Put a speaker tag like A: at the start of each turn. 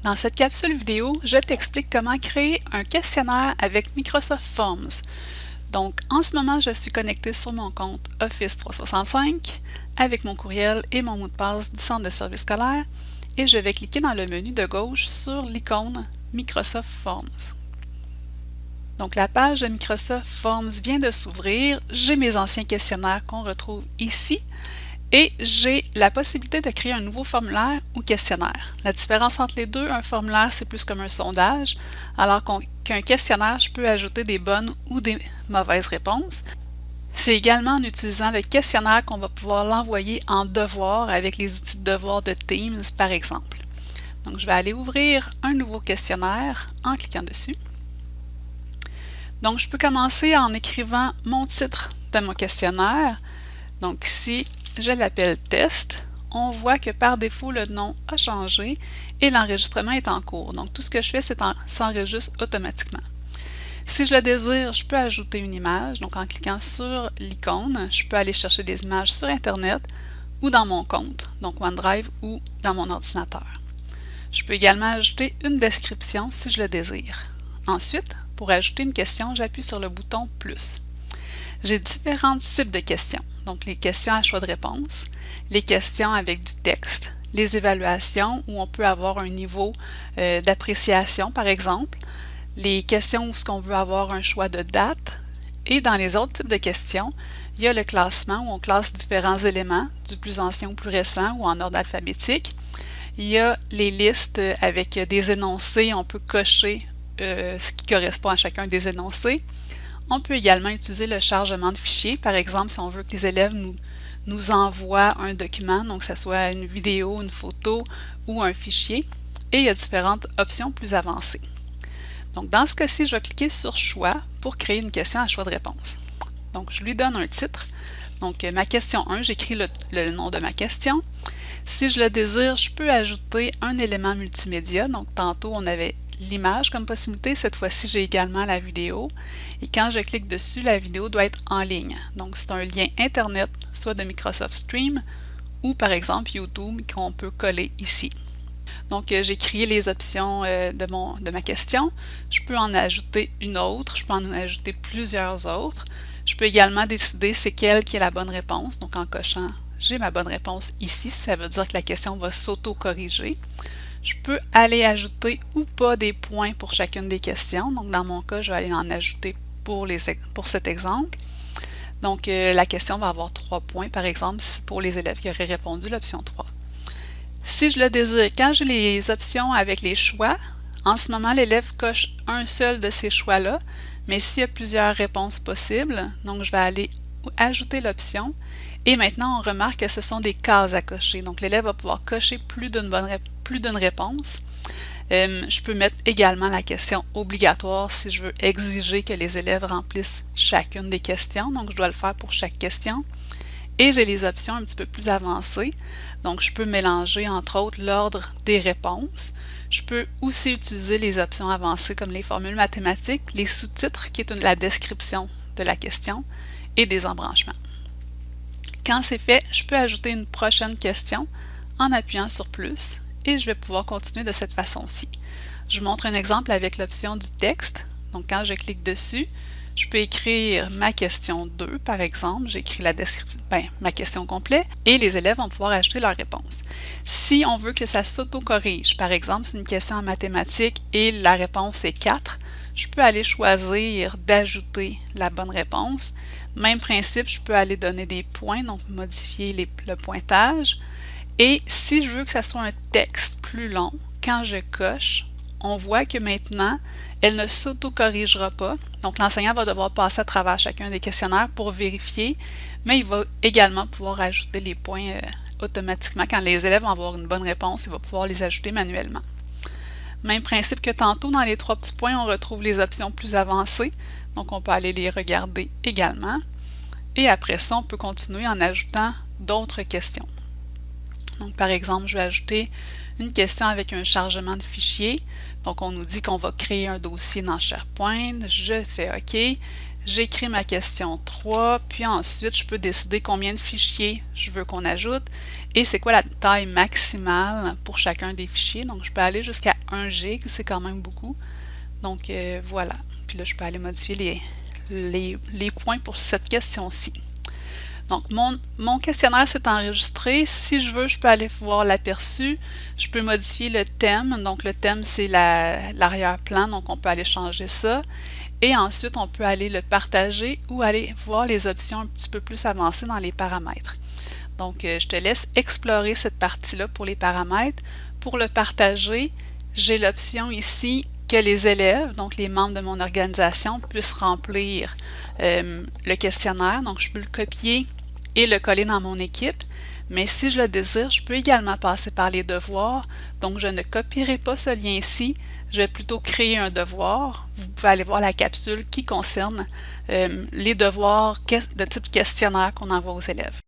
A: Dans cette capsule vidéo, je t'explique comment créer un questionnaire avec Microsoft Forms. Donc, en ce moment, je suis connectée sur mon compte Office 365 avec mon courriel et mon mot de passe du centre de service scolaire et je vais cliquer dans le menu de gauche sur l'icône Microsoft Forms. Donc, la page de Microsoft Forms vient de s'ouvrir. J'ai mes anciens questionnaires qu'on retrouve ici. Et j'ai la possibilité de créer un nouveau formulaire ou questionnaire. La différence entre les deux, un formulaire, c'est plus comme un sondage, alors qu'un questionnaire, je peux ajouter des bonnes ou des mauvaises réponses. C'est également en utilisant le questionnaire qu'on va pouvoir l'envoyer en devoir avec les outils de devoir de Teams, par exemple. Donc, je vais aller ouvrir un nouveau questionnaire en cliquant dessus. Donc, je peux commencer en écrivant mon titre de mon questionnaire. Donc ici, je l'appelle test. On voit que par défaut, le nom a changé et l'enregistrement est en cours. Donc tout ce que je fais, c'est s'enregistre automatiquement. Si je le désire, je peux ajouter une image. Donc en cliquant sur l'icône, je peux aller chercher des images sur Internet ou dans mon compte, donc OneDrive ou dans mon ordinateur. Je peux également ajouter une description si je le désire. Ensuite, pour ajouter une question, j'appuie sur le bouton « Plus ». J'ai différents types de questions, donc les questions à choix de réponse, les questions avec du texte, les évaluations où on peut avoir un niveau d'appréciation par exemple, les questions où on veut avoir un choix de date, et dans les autres types de questions, il y a le classement où on classe différents éléments, du plus ancien au plus récent ou en ordre alphabétique. Il y a les listes avec des énoncés, on peut cocher ce qui correspond à chacun des énoncés. On peut également utiliser le chargement de fichiers. Par exemple, si on veut que les élèves nous envoient un document, donc que ce soit une vidéo, une photo ou un fichier. Et il y a différentes options plus avancées. Donc, dans ce cas-ci, je vais cliquer sur Choix pour créer une question à choix de réponse. Donc, je lui donne un titre. Donc, ma question 1, j'écris le nom de ma question. Si je le désire, je peux ajouter un élément multimédia. Donc, tantôt, on avait l'image comme possibilité. Cette fois-ci, j'ai également la vidéo. Et quand je clique dessus, la vidéo doit être en ligne. Donc, c'est un lien Internet, soit de Microsoft Stream ou par exemple YouTube qu'on peut coller ici. Donc, j'ai créé les options de ma question. Je peux en ajouter une autre. Je peux en ajouter plusieurs autres. Je peux également décider c'est quelle qui est la bonne réponse. Donc, en cochant, j'ai ma bonne réponse ici. Ça veut dire que la question va s'auto-corriger. Je peux aller ajouter ou pas des points pour chacune des questions. Donc, dans mon cas, je vais aller en ajouter pour cet exemple. Donc, la question va avoir 3 points, par exemple, pour les élèves qui auraient répondu l'option 3. Si je le désire, quand j'ai les options avec les choix, en ce moment, l'élève coche un seul de ces choix-là, mais s'il y a plusieurs réponses possibles, donc je vais aller ajouter l'option. Et maintenant, on remarque que ce sont des cases à cocher. Donc, l'élève va pouvoir cocher plus d'une réponse. Je peux mettre également la question obligatoire si je veux exiger que les élèves remplissent chacune des questions. Donc, je dois le faire pour chaque question. Et j'ai les options un petit peu plus avancées. Donc, je peux mélanger, entre autres, l'ordre des réponses. Je peux aussi utiliser les options avancées comme les formules mathématiques, les sous-titres, qui est la description de la question, et des embranchements. Quand c'est fait, je peux ajouter une prochaine question en appuyant sur plus et je vais pouvoir continuer de cette façon-ci. Je vous montre un exemple avec l'option du texte. Donc, quand je clique dessus, je peux écrire ma question 2, par exemple. J'écris la description, ma question complète et les élèves vont pouvoir ajouter leur réponse. Si on veut que ça s'auto-corrige, par exemple, c'est une question en mathématiques et la réponse est 4, je peux aller choisir d'ajouter la bonne réponse. Même principe, je peux aller donner des points, donc modifier le pointage. Et si je veux que ça soit un texte plus long, quand je coche, on voit que maintenant, elle ne s'auto-corrigera pas. Donc, l'enseignant va devoir passer à travers chacun des questionnaires pour vérifier, mais il va également pouvoir ajouter les points automatiquement. Quand les élèves vont avoir une bonne réponse, il va pouvoir les ajouter manuellement. Même principe que tantôt, dans les 3 petits points, on retrouve les options plus avancées. Donc, on peut aller les regarder également. Et après ça, on peut continuer en ajoutant d'autres questions. Donc, par exemple, je vais ajouter une question avec un chargement de fichier. Donc, on nous dit qu'on va créer un dossier dans SharePoint. Je fais OK. J'écris ma question 3, puis ensuite, je peux décider combien de fichiers je veux qu'on ajoute et c'est quoi la taille maximale pour chacun des fichiers. Donc, je peux aller jusqu'à 1 gig, c'est quand même beaucoup. Donc voilà. Puis là, je peux aller modifier les points pour cette question-ci. Donc, mon questionnaire s'est enregistré. Si je veux, je peux aller voir l'aperçu. Je peux modifier le thème. Donc, le thème, c'est l'arrière-plan. Donc, on peut aller changer ça. Et ensuite, on peut aller le partager ou aller voir les options un petit peu plus avancées dans les paramètres. Donc, je te laisse explorer cette partie-là pour les paramètres. Pour le partager, j'ai l'option ici que les élèves, donc les membres de mon organisation, puissent remplir le questionnaire. Donc, je peux le copier et le coller dans mon équipe. Mais si je le désire, je peux également passer par les devoirs. Donc, je ne copierai pas ce lien ici. Je vais plutôt créer un devoir. Vous pouvez aller voir la capsule qui concerne les devoirs de type questionnaire qu'on envoie aux élèves.